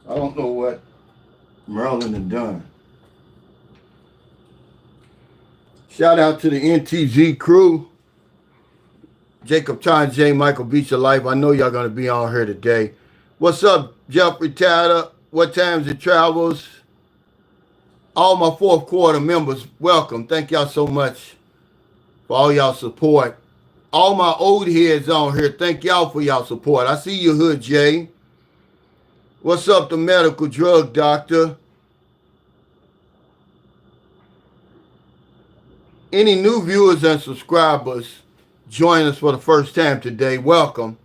I don't know what Merlin had done. Shout out to the NTZ crew. Jacob John J. Michael Beach of Life. I know y'all gonna be on here today. What's up, Jeffrey Tatter? What times it travels? All my fourth quarter members, welcome. Thank y'all so much for all y'all support. All my old heads on here, thank y'all for y'all support. I see you, Hood Jay. What's up, the medical drug doctor? Any new viewers and subscribers join us for the first time today, welcome.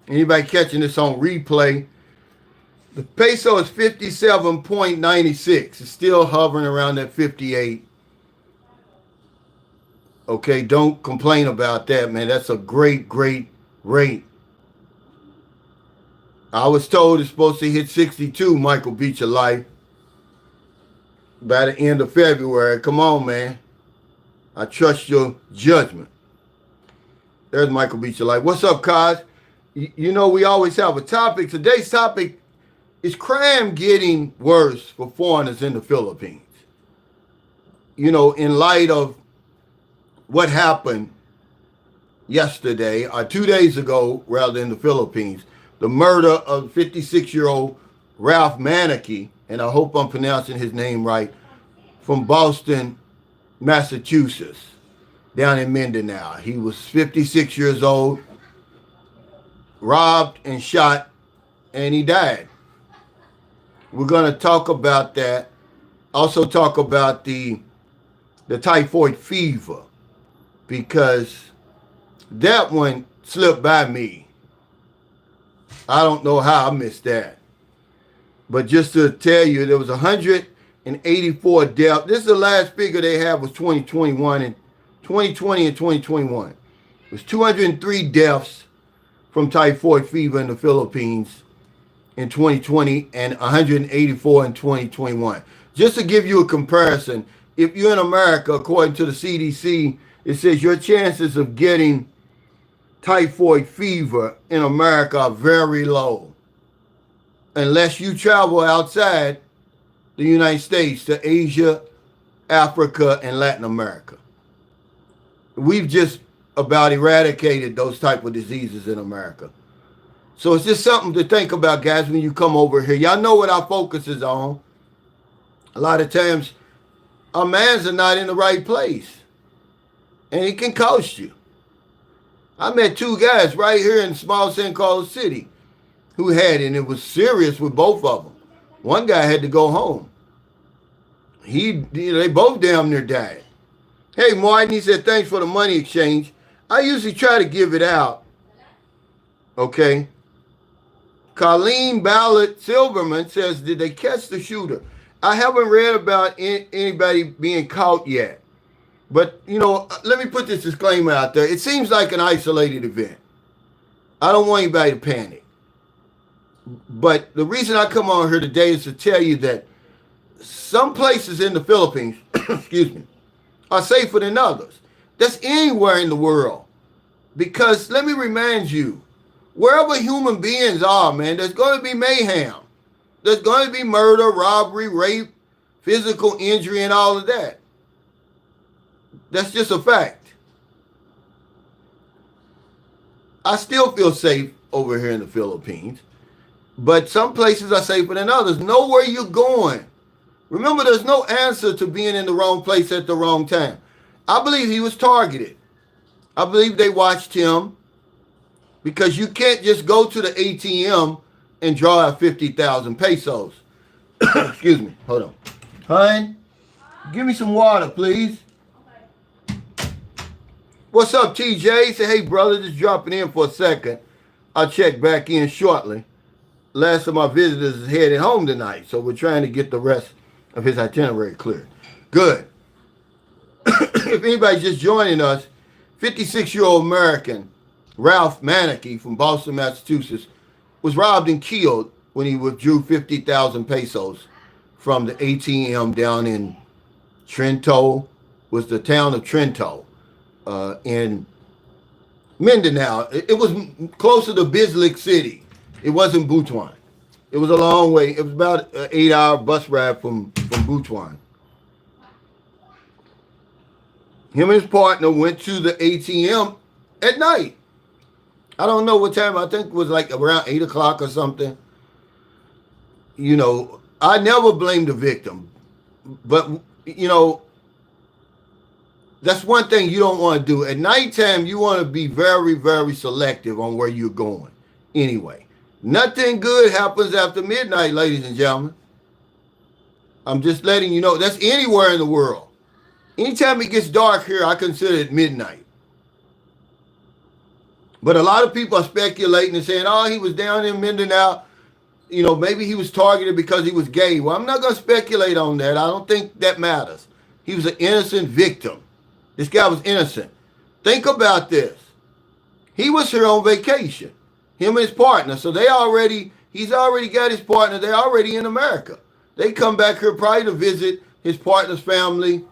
Anybody catching this on replay? The peso is 57.96. It's still hovering around that 58. Okay, don't complain about that, man. That's a great, great rate. I was told it's supposed to hit 62, Michael Beach of Life, by the end of February. Come on, man. I trust your judgment. There's Michael Beach of Life. What's up, Kaz? You know, we always have a topic. Today's topic is crime getting worse for foreigners in the Philippines. You know, in light of what happened yesterday, or 2 days ago, rather, in the Philippines, the murder of 56-year-old Ralph Manicky, and I hope I'm pronouncing his name right, from Boston, Massachusetts, down in Mindanao. He was 56 years old, robbed and shot, and he died. We're going to talk about that. Also talk about the typhoid fever, because that one slipped by me. I don't know how I missed that. But just to tell you, there was 184 deaths. This is the last figure they had, was 2021 and 2020 and 2021. It was 203 deaths from typhoid fever in the Philippines in 2020 and 184 in 2021. Just to give you a comparison, if you're in America, according to the CDC, it says your chances of getting typhoid fever in America are very low, unless you travel outside the United States to Asia, Africa, and Latin America. We've just about eradicated those type of diseases in America. So it's just something to think about, guys, when you come over here. Y'all know what our focus is on. A lot of times, our minds are not in the right place, and it can cost you. I met two guys right here in small San Carlos City who had it, and it was serious with both of them. One guy had to go home. They both damn near died. Hey, Martin, he said, thanks for the money exchange. I usually try to give it out. Okay. Colleen Ballard Silverman says, did they catch the shooter? I haven't read about anybody being caught yet. But, you know, let me put this disclaimer out there. It seems like an isolated event. I don't want anybody to panic. But the reason I come on here today is to tell you that some places in the Philippines, excuse me, are safer than others. That's anywhere in the world. Because let me remind you, wherever human beings are, man, there's going to be mayhem. There's going to be murder, robbery, rape, physical injury, and all of that. That's just a fact. I still feel safe over here in the Philippines, but some places are safer than others. Know where you're going. Remember, there's no answer to being in the wrong place at the wrong time. I believe he was targeted. I believe they watched him, because you can't just go to the ATM and draw out 50,000 pesos. Excuse me. Hold on. Hun, give me some water, please. What's up, TJ? Say, hey, brother, just dropping in for a second. I'll check back in shortly. Last of my visitors is headed home tonight, so we're trying to get the rest of his itinerary cleared. Good. If anybody's just joining us, 56-year-old American Ralph Manicky from Boston, Massachusetts, was robbed and killed when he withdrew 50,000 pesos from the ATM down in Trento, was the town of Trento, in Mindanao. It was closer to Bislick City. It wasn't Butuan. It was a long way. It was about an 8-hour bus ride from Butuan. Him and his partner went to the ATM at night. I don't know what time. I think it was like around 8 o'clock or something. You know, I never blame the victim. But, you know, that's one thing you don't want to do. At nighttime, you want to be very, very selective on where you're going. Anyway, nothing good happens after midnight, ladies and gentlemen. I'm just letting you know. That's anywhere in the world. Anytime it gets dark here, I consider it midnight. But a lot of people are speculating and saying, oh, he was down in Mindanao. You know, maybe he was targeted because he was gay. Well, I'm not going to speculate on that. I don't think that matters. He was an innocent victim. This guy was innocent. Think about this. He was here on vacation. Him and his partner. So he's already got his partner. They're already in America. They come back here probably to visit his partner's family.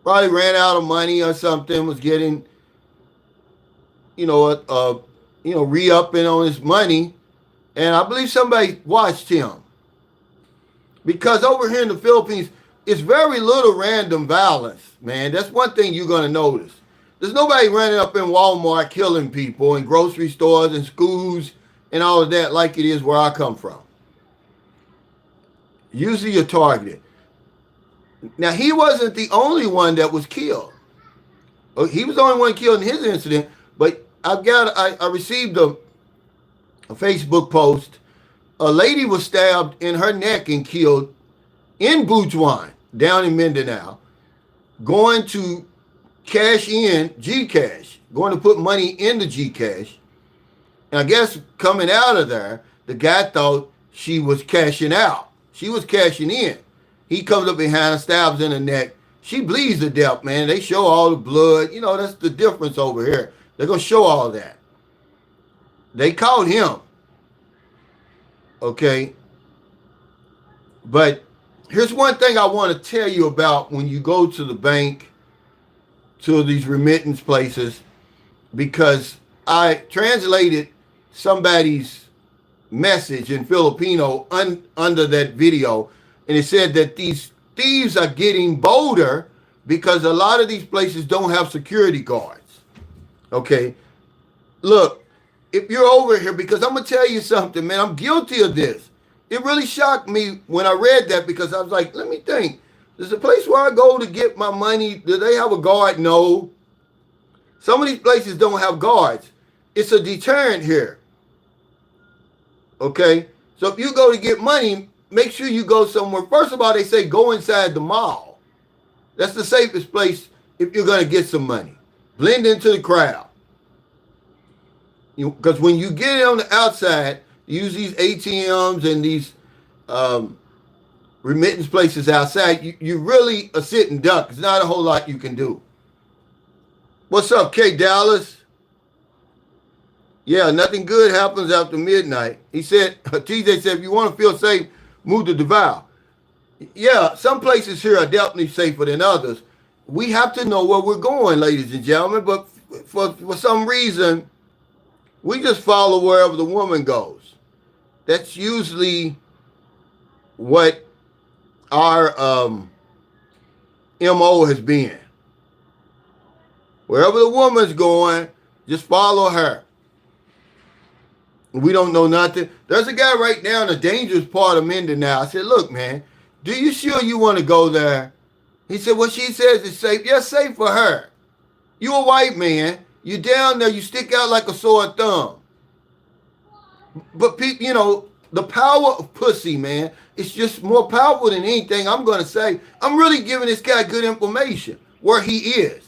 Probably ran out of money or something. Was getting, re-upping on his money. And I believe somebody watched him. Because over here in the Philippines, it's very little random violence, man. That's one thing you're going to notice. There's nobody running up in Walmart killing people in grocery stores and schools and all of that like it is where I come from. Usually you're targeted. Now, he wasn't the only one that was killed. He was the only one killed in his incident, but I received a Facebook post. A lady was stabbed in her neck and killed in Butuan, down in Mindanao, going to cash in Gcash, going to put money into Gcash. And I guess coming out of there, the guy thought she was cashing out. She was cashing in. He comes up behind her, stabs in the neck. She bleeds to death, man. They show all the blood. You know, that's the difference over here. They're going to show all that. They caught him. Okay. But here's one thing I want to tell you about when you go to the bank, to these remittance places, because I translated somebody's message in Filipino under that video, and it said that these thieves are getting bolder because a lot of these places don't have security guards. Okay. Look, if you're over here, because I'm going to tell you something, man, I'm guilty of this. It really shocked me when I read that because I was like, let me think. There's a place where I go to get my money. Do they have a guard? No. Some of these places don't have guards. It's a deterrent here. Okay? So if you go to get money, make sure you go somewhere. First of all, they say go inside the mall. That's the safest place if you're going to get some money. Blend into the crowd. Because when you get on the outside, use these ATMs and these remittance places outside, you really a sit and duck. There's not a whole lot you can do. What's up, K Dallas? Yeah, nothing good happens after midnight. He said, TJ said, if you want to feel safe, move to Davao. Yeah, some places here are definitely safer than others. We have to know where we're going, ladies and gentlemen, but for some reason, we just follow wherever the woman goes. That's usually what our MO has been. Wherever the woman's going, just follow her. We don't know nothing. There's a guy right now in a dangerous part of Mindanao. I said, look, man, do you sure you want to go there? He said, well, she says it's safe. Yeah, safe for her. You a white man. You down there, you stick out like a sore thumb. But people, you know, the power of pussy, man, it's just more powerful than anything I'm going to say. I'm really giving this guy good information where he is.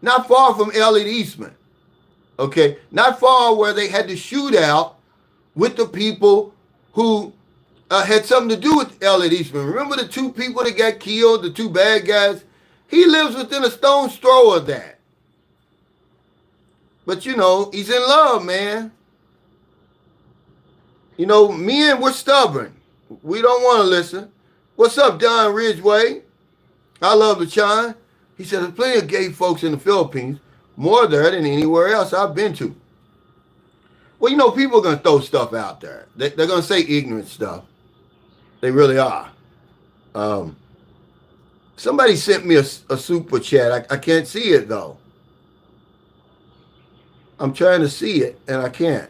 Not far from Elliot Eastman. Okay? Not far where they had the shootout with the people who had something to do with Elliot Eastman. Remember the two people that got killed, the two bad guys? He lives within a stone's throw of that. But, you know, he's in love, man. You know, men, we're stubborn. We don't want to listen. What's up, Don Ridgeway? I love the chime. He said, there's plenty of gay folks in the Philippines, more there than anywhere else I've been to. Well, you know, people are going to throw stuff out there. They're going to say ignorant stuff. They really are. Um, Somebody sent me a super chat. I can't see it, though. I'm trying to see it, and I can't.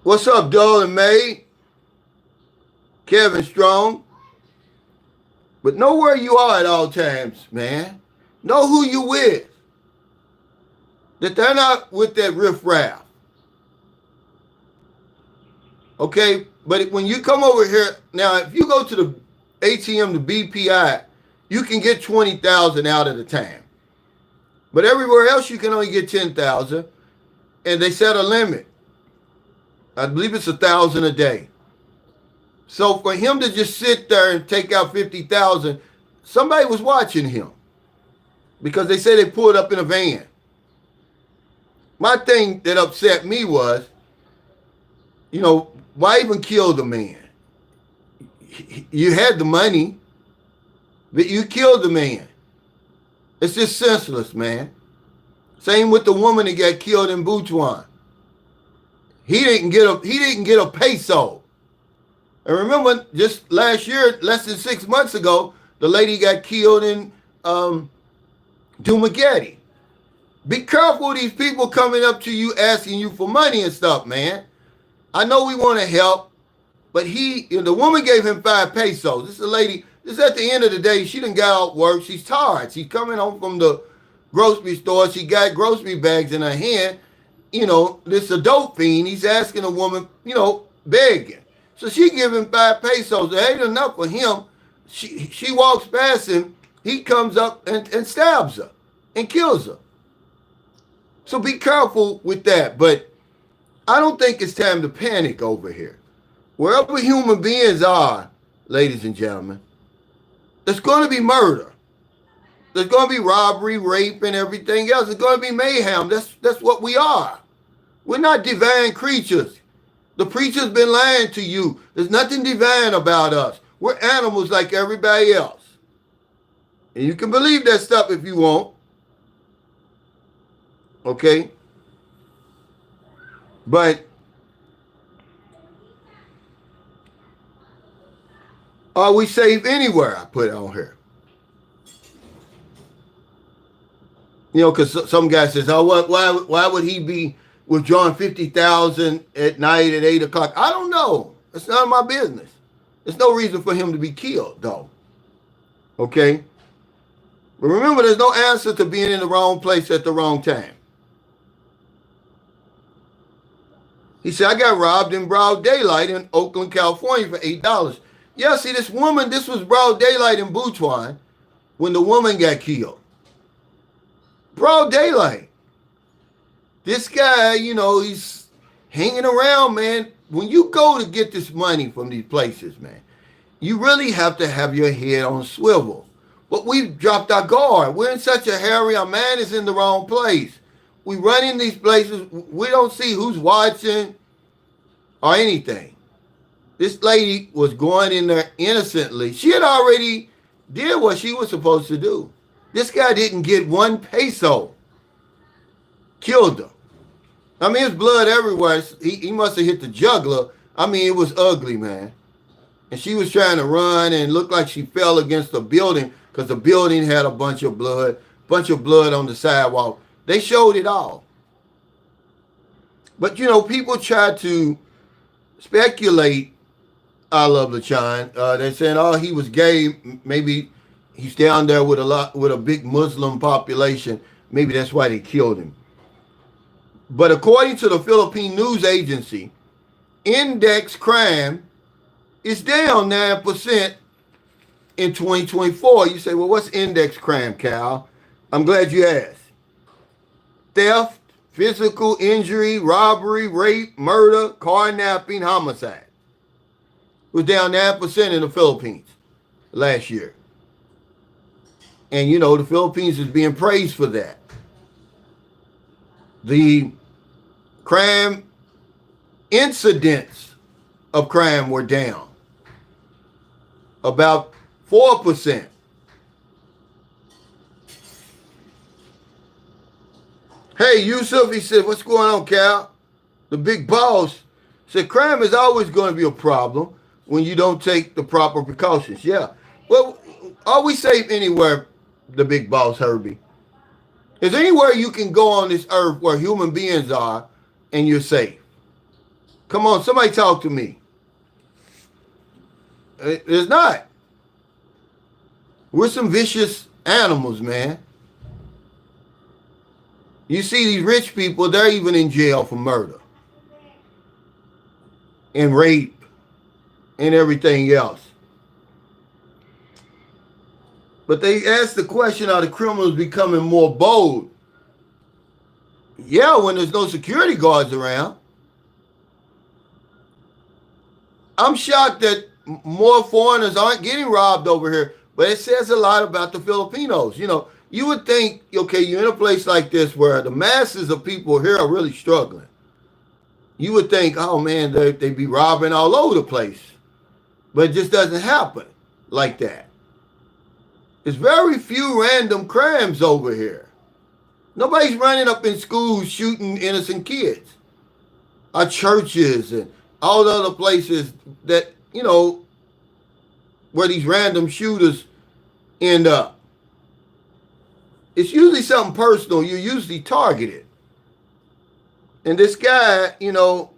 What's up, Doyle and May? Kevin Strong. But know where you are at all times, man. Know who you with. That they're not with that riffraff. Okay? But when you come over here, now if you go to the ATM, the BPI, you can get 20,000 out at a time. But everywhere else you can only get 10,000. And they set a limit. I believe it's 1,000 a day. So for him to just sit there and take out 50,000, somebody was watching him. Because they say they pulled up in a van. My thing that upset me was, you know, why even kill the man? You had the money, but you killed the man. It's just senseless, man. Same with the woman that got killed in Butuan. He didn't get a peso. And remember, just last year, less than 6 months ago, the lady got killed in Dumaguete. Be careful of these people coming up to you asking you for money and stuff, man. I know we want to help, but the woman gave him 5 pesos. This is a lady, this is at the end of the day, she done got out work. She's tired. She's coming home from the grocery store. She got grocery bags in her hand. You know, this adult fiend, he's asking a woman, you know, begging. So she give him 5 pesos. It ain't enough for him. She walks past him. He comes up and stabs her and kills her. So be careful with that. But I don't think it's time to panic over here. Wherever human beings are, ladies and gentlemen, there's going to be murder. There's going to be robbery, rape, and everything else. There's going to be mayhem. That's what we are. We're not divine creatures. The preacher's been lying to you. There's nothing divine about us. We're animals like everybody else. And you can believe that stuff if you want. Okay? But are we safe anywhere? I put it on here. You know, because some guy says, "Oh, why would he be withdrawing 50,000 at night at 8 o'clock?" I don't know. It's none of my business. There's no reason for him to be killed, though. Okay? But remember, there's no answer to being in the wrong place at the wrong time. He said, I got robbed in broad daylight in Oakland, California for $8. Yeah, see, this was broad daylight in Butuan when the woman got killed. Broad daylight. This guy, you know, he's hanging around, man. When you go to get this money from these places, man, you really have to have your head on swivel. But we've dropped our guard. We're in such a hurry. Our mind is in the wrong place. We run in these places. We don't see who's watching or anything. This lady was going in there innocently. She had already did what she was supposed to do. This guy didn't get 1 peso. Killed her. I mean, there's blood everywhere. He must have hit the jugular. I mean, it was ugly, man. And she was trying to run and looked like she fell against the building because the building had a bunch of blood on the sidewalk. They showed it all. But, you know, people try to speculate, I love LaChon. They're saying, oh, he was gay. Maybe he's down there with a big Muslim population. Maybe that's why they killed him. But according to the Philippine news agency, index crime is down 9% in 2024. You say, well, what's index crime, Cal? I'm glad you asked. Theft, physical injury, robbery, rape, murder, carnapping, homicide. It was down 9% in the Philippines last year. And, you know, the Philippines is being praised for that. The crime incidents of crime were down about 4%. Hey, Yusuf, he said, what's going on, Cal? The big boss said crime is always going to be a problem when you don't take the proper precautions. Yeah. Well, are we safe anywhere, the big boss, Herbie? Is there anywhere you can go on this earth where human beings are and you're safe? Come on, somebody talk to me. There's not. We're some vicious animals, man. You see these rich people, they're even in jail for murder and rape and everything else. But they ask the question, are the criminals becoming more bold? Yeah, when there's no security guards around. I'm shocked that more foreigners aren't getting robbed over here, but it says a lot about the Filipinos. You know, you would think, okay, you're in a place like this where the masses of people here are really struggling. You would think, oh man, they'd be robbing all over the place. But it just doesn't happen like that. There's very few random crimes over here. Nobody's running up in schools shooting innocent kids. Our churches and all the other places that, you know, where these random shooters end up. It's usually something personal. You're usually targeted. And this guy, you know,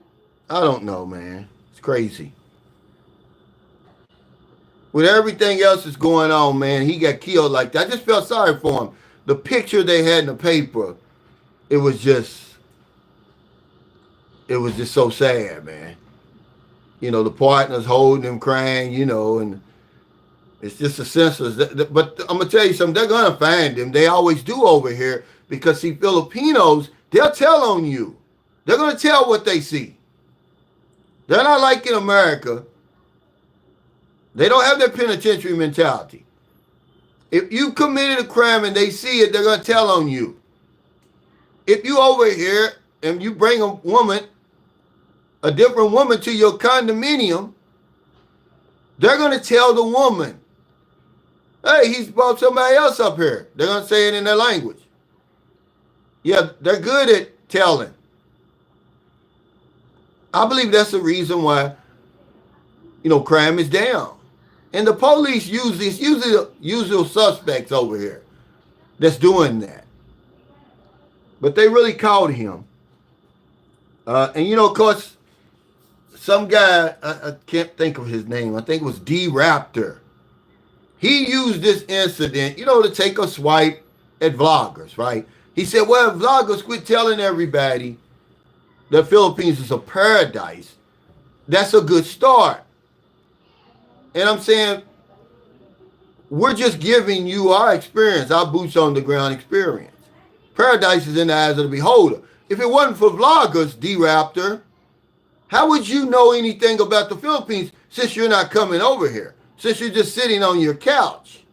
I don't know, man. It's crazy. With everything else that's going on, man, he got killed like that. I just felt sorry for him. The picture they had in the paper, it was just so sad, man. You know, the partners holding him, crying, you know, and it's just a senseless. But I'm going to tell you something, they're going to find him. They always do over here because, see, Filipinos, they'll tell on you. They're going to tell what they see. They're not like in America. They don't have that penitentiary mentality. If you committed a crime and they see it, they're going to tell on you. If you over here and you bring a woman, a different woman to your condominium, they're going to tell the woman, hey, he's brought somebody else up here. They're going to say it in their language. Yeah, they're good at telling. I believe that's the reason why, you know, crime is down. And the police usually the usual suspects over here that's doing that. But they really caught him. And, you know, of course, some guy, I can't think of his name. I think it was D Raptor. He used this incident, you know, to take a swipe at vloggers, right? He said, well, vloggers quit telling everybody the Philippines is a paradise. That's a good start. And I'm saying, we're just giving you our experience, our boots on the ground experience. Paradise is in the eyes of the beholder. If it wasn't for vloggers, D-Raptor, how would you know anything about the Philippines since you're not coming over here? Since you're just sitting on your couch?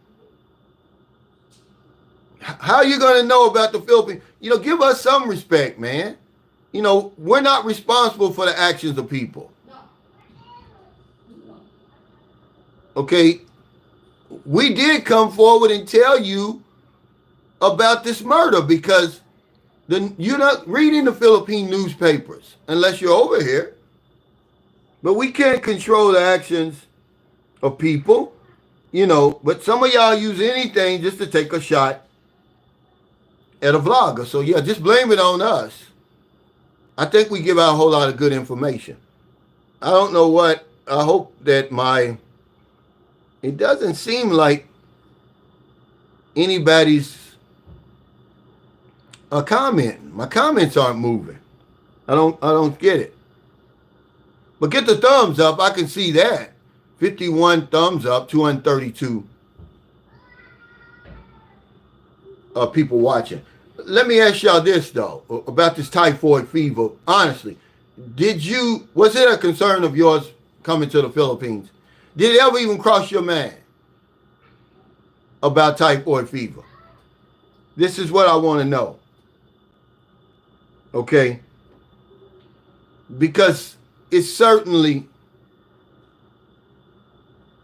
How are you going to know about the Philippines? You know, give us some respect, man. You know, we're not responsible for the actions of people. Okay, we did come forward and tell you about this murder because you're not reading the Philippine newspapers unless you're over here. But we can't control the actions of people, you know, but some of y'all use anything just to take a shot at a vlogger. So yeah, just blame it on us. I think we give out a whole lot of good information. I don't know what, I hope that it doesn't seem like anybody's commenting. My comments aren't moving. I don't get it. But get the thumbs up. I can see that. 51 thumbs up, 232 people watching. Let me ask y'all this though, about this typhoid fever. Honestly, was it a concern of yours coming to the Philippines? Did it ever even cross your mind about typhoid fever? This is what I want to know. Okay? Because it certainly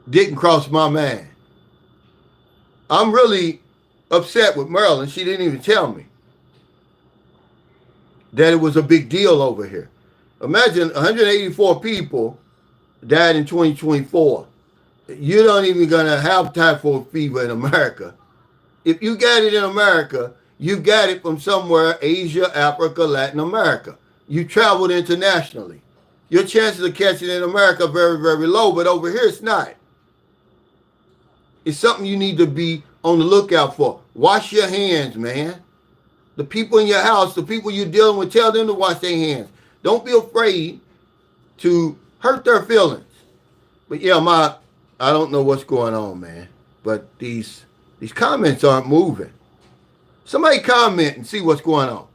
didn't cross my mind. I'm really upset with Marilyn. She didn't even tell me. that it was a big deal over here. Imagine 184 people died in 2024. You don't even gonna have typhoid fever in America. If you got it in America, you got it from somewhere, Asia, Africa, Latin America. You traveled internationally. Your chances of catching it in America are very, very low, but over here it's not. It's something you need to be on the lookout for. Wash your hands, man. The people in your house, the people you're dealing with, tell them to wash their hands. Don't be afraid to hurt their feelings. But yeah, I don't know what's going on, man. But these comments aren't moving. Somebody comment and see what's going on.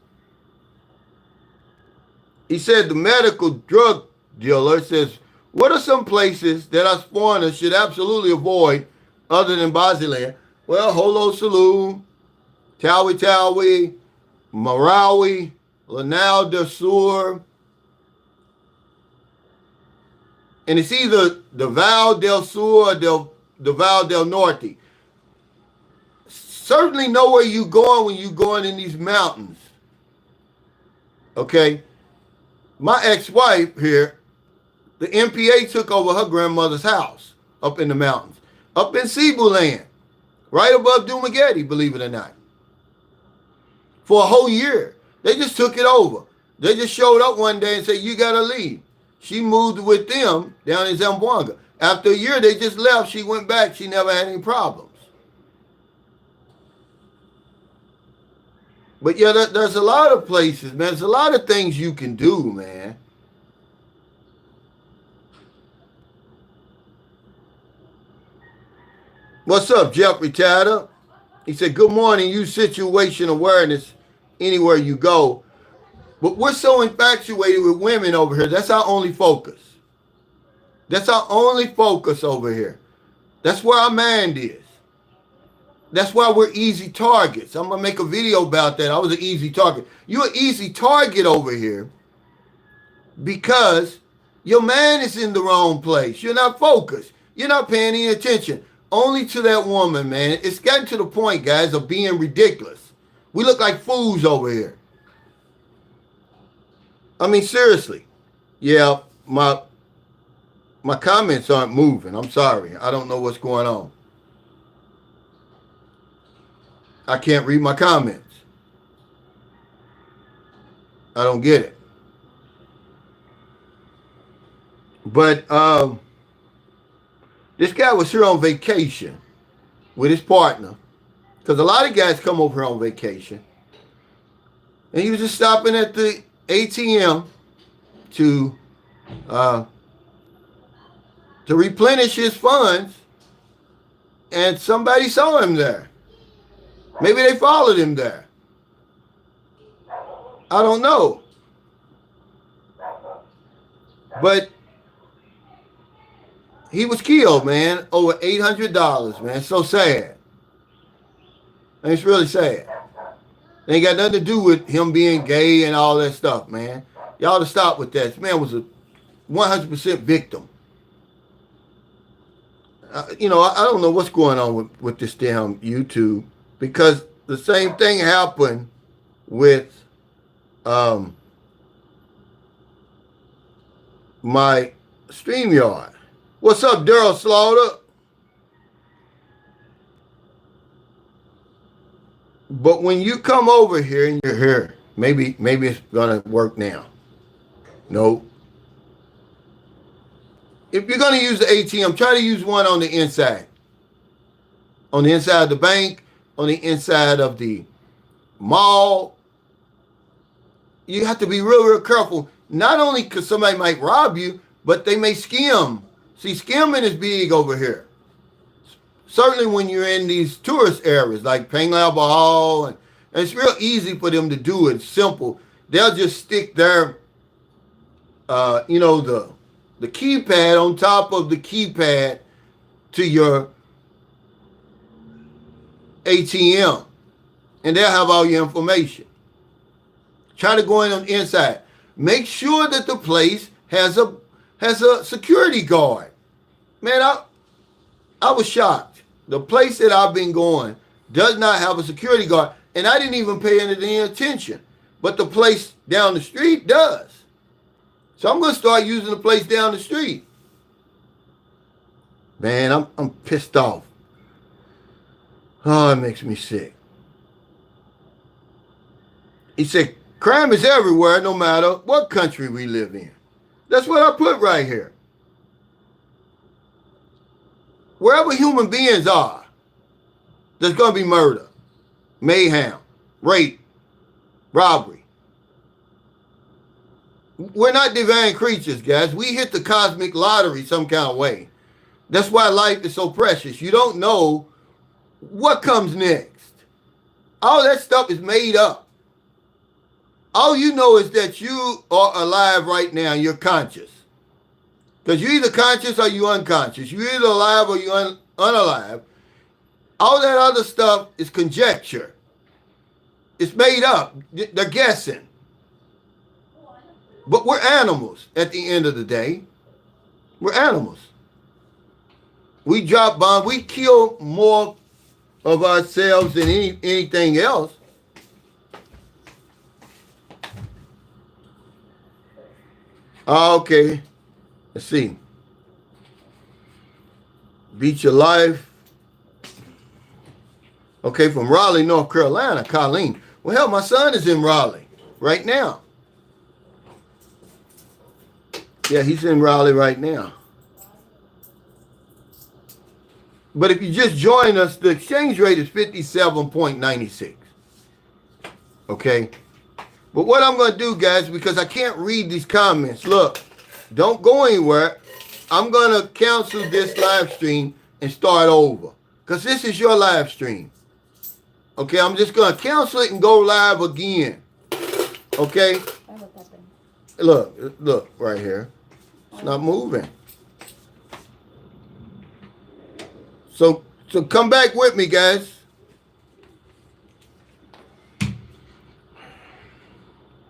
He said the medical drug dealer says, what are some places that us foreigners should absolutely avoid other than Basilan? Well, Holo Saloon, Tawi Tawi, Marawi, Lanao del Sur, and it's either the Val del Sur or the Val del Norte. Certainly know where you're going when you're going in these mountains. Okay? My ex-wife here, the MPA took over her grandmother's house up in the mountains, up in Cebu land, right above Dumaguete, believe it or not. For a whole year. They just took it over. They just showed up one day and said, you got to leave. She moved with them down in Zamboanga. After a year, they just left. She went back. She never had any problems. But yeah, there's a lot of places, man. There's a lot of things you can do, man. What's up, Jeffrey Tatter? He said, good morning. Use situation awareness anywhere you go. But we're so infatuated with women over here. That's our only focus. That's our only focus over here. That's where our mind is. That's why we're easy targets. I'm going to make a video about that. I was an easy target. You're an easy target over here because your mind is in the wrong place. You're not focused. You're not paying any attention. Only to that woman, man. It's gotten to the point, guys, of being ridiculous. We look like fools over here. I mean, seriously. Yeah, my comments aren't moving. I'm sorry. I don't know what's going on. I can't read my comments. I don't get it. But this guy was here on vacation with his partner. Because a lot of guys come over here on vacation. And he was just stopping at the ATM to replenish his funds. And somebody saw him there. Maybe they followed him there. I don't know. But he was killed, man. Over $800, man. So sad. And it's really sad. It ain't got nothing to do with him being gay and all that stuff, man. Y'all to stop with that. This man was a 100% victim. I don't know what's going on with this damn YouTube. Because the same thing happened with my StreamYard. What's up, Daryl Slaughter? But when you come over here and you're here, maybe it's gonna work now. No. If you're gonna use the ATM, try to use one on the inside. On the inside of the bank, on the inside of the mall. You have to be real, real careful. Not only because somebody might rob you, but they may skim. See, skimming is big over here. Certainly when you're in these tourist areas like Penglao Bahal, and it's real easy for them to do it. It's simple. They'll just stick their, the keypad on top of the keypad to your ATM, and they'll have all your information. Try to go in on the inside. Make sure that the place has a security guard. Man, I was shocked. The place that I've been going does not have a security guard, and I didn't even pay any attention. But the place down the street does. So I'm going to start using the place down the street. Man, I'm pissed off. Oh, it makes me sick. He said, crime is everywhere, no matter what country we live in. That's what I put right here. Wherever human beings are, there's going to be murder, mayhem, rape, robbery. We're not divine creatures, guys. We hit the cosmic lottery some kind of way. That's why life is so precious. You don't know what comes next. All that stuff is made up. All you know is that you are alive right now. You're conscious. Because you're either conscious or you're unconscious. You're either alive or you're unalive. All that other stuff is conjecture. It's made up. They're guessing. But we're animals at the end of the day. We're animals. We drop bombs. We kill more of ourselves than anything else. Okay. Let's see. Beat Your Life. Okay, from Raleigh, North Carolina, Colleen. Well, hell, my son is in Raleigh right now. Yeah, he's in Raleigh right now. But if you just join us, the exchange rate is 57.96. Okay? But what I'm going to do, guys, because I can't read these comments. Look, don't go anywhere. I'm going to cancel this live stream and start over. Because this is your live stream. Okay, I'm just going to cancel it and go live again. Okay? Look, right here. It's not moving. So come back with me, guys.